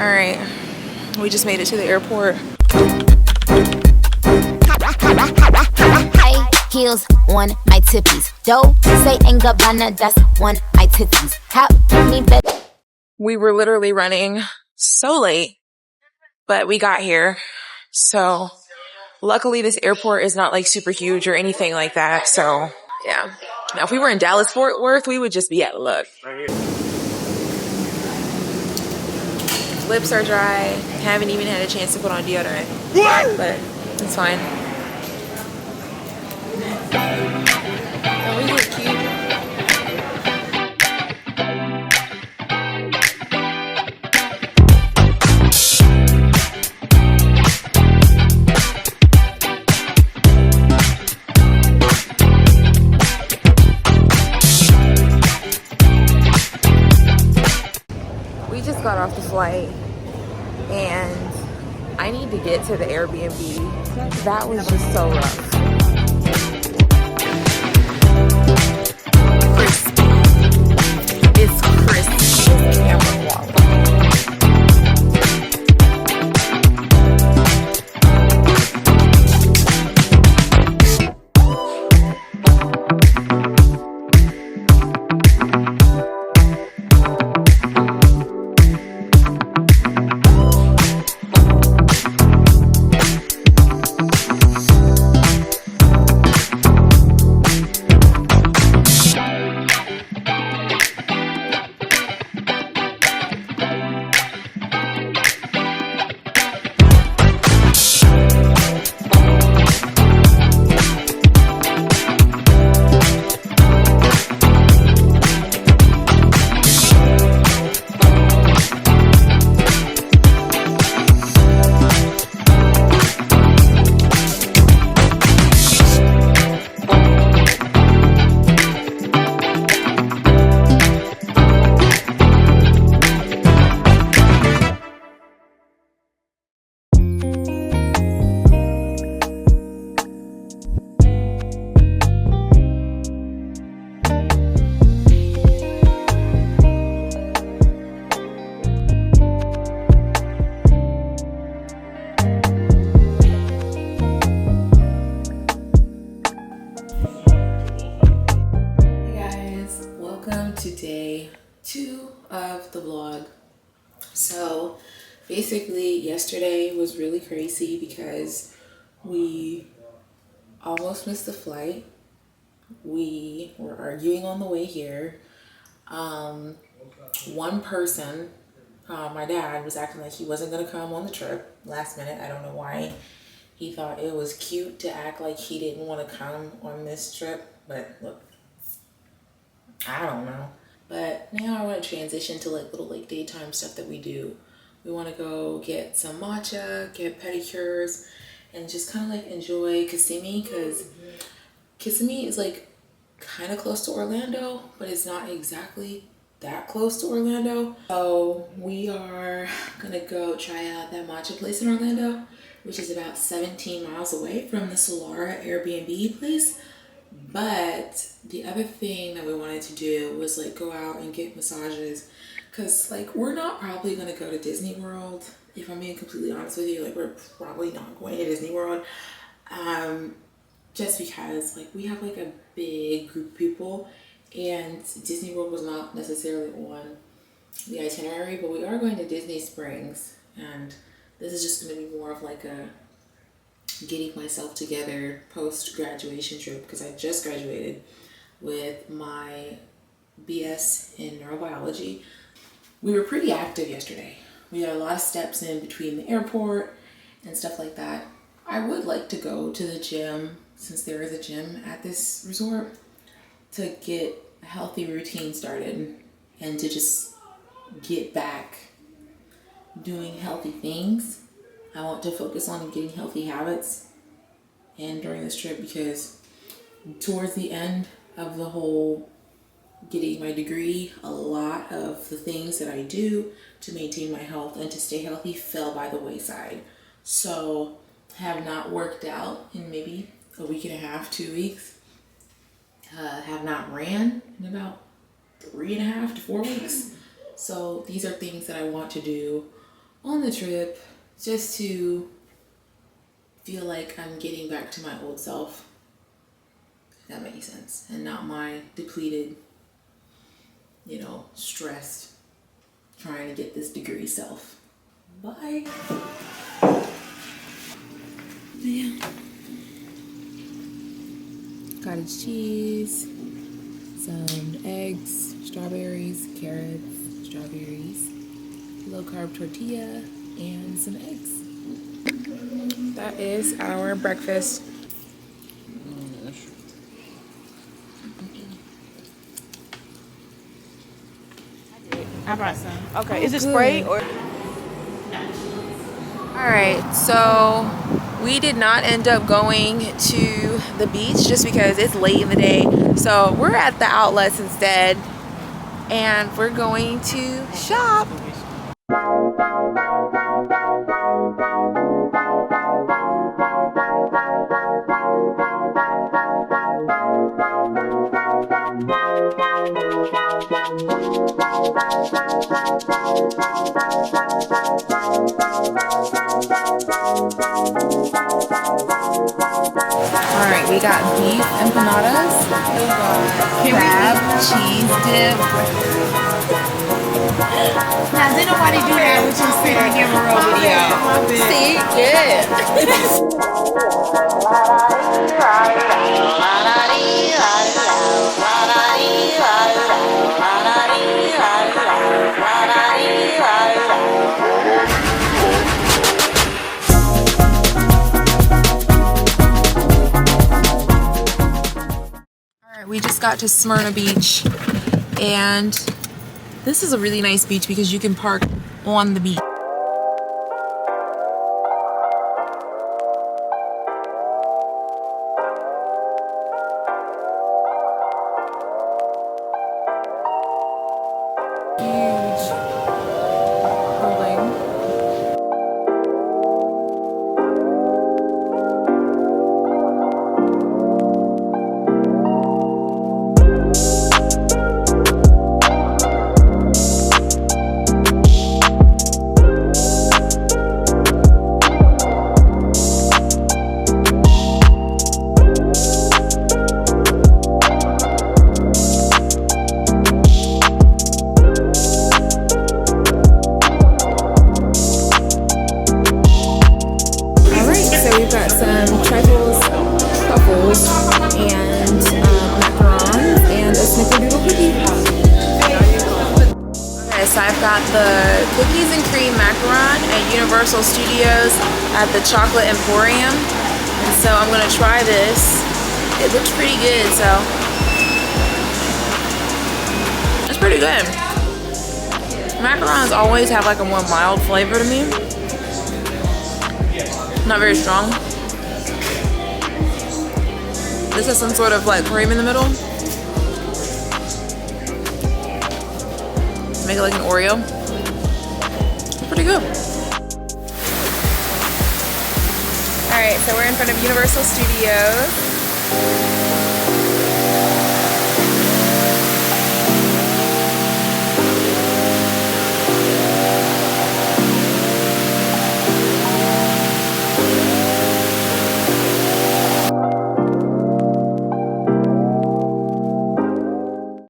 All right, we just made it to the airport. High heels on my tippies. Dope, say ain't Gabbana, that's on my titties. How me bet. We were literally running so late, but we got here. So luckily this airport is not like super huge or anything like that. So yeah. Now if we were in Dallas Fort Worth, we would just be out of luck. Lips are dry. Haven't even had a chance to put on deodorant. What? But it's fine. Oh, we look cute. We just got off the flight and I need to get to the Airbnb. That was just so rough. Crispy. It's crispy. Camera quality. Day 2 of the vlog. So basically yesterday was really crazy because we almost missed the flight. We were arguing on the way here. One person, my dad, was acting like he wasn't gonna come on the trip last minute. I don't know why. He thought it was cute to act like he didn't want to come on this trip, but look, I don't know. But now I want to transition to like little like daytime stuff that we do. We want to go get some matcha, get pedicures, and just kind of like enjoy Kissimmee, because Kissimmee is like kind of close to Orlando, but it's not exactly that close to Orlando. So we are gonna go try out that matcha place in Orlando, which is about 17 miles away from the Solara Airbnb place. But the other thing that we wanted to do was like go out and get massages, because like we're not probably going to go to Disney World. If I'm being completely honest with you, like we're probably not going to Disney World, just because like we have like a big group of people and Disney World was not necessarily on the itinerary. But we are going to Disney Springs, and this is just going to be more of like a getting myself together post-graduation trip, because I just graduated with my BS in neurobiology. We were pretty active yesterday. We had a lot of steps in between the airport and stuff like that. I would like to go to the gym, since there is a gym at this resort, to get a healthy routine started and to just get back doing healthy things. I want to focus on getting healthy habits and during this trip, because towards the end of the whole getting my degree, a lot of the things that I do to maintain my health and to stay healthy fell by the wayside. So have not worked out in maybe a week and a half, 2 weeks. Have not ran in about 3.5 to 4 weeks. So these are things that I want to do on the trip just to feel like I'm getting back to my old self, if that makes sense, and not my depleted, stressed, trying to get this degree self. Bye. Yeah. Cottage cheese, some eggs, strawberries, carrots, strawberries, low carb tortilla, and some eggs. That is our breakfast. I brought some. Okay, Oh, is it good. spray or? Alright, so we did not end up going to the beach just because it's late in the day. So we're at the outlets instead, and we're going to shop. Alright, we got beef empanadas, we got crab cheese dip. Now, did nobody do that with your sit and give a real video? See? Alright, we just got to Smyrna Beach, and this is a really nice beach because you can park on the beach. Huge building. So I've got the cookies and cream macaron at Universal Studios at the Chocolate Emporium. And so I'm gonna try this. It looks pretty good, so. It's pretty good. Macarons always have like a more mild flavor to me. Not very strong. This has some sort of like cream in the middle. Make it like an Oreo. It's pretty good. Alright, so we're in front of Universal Studios.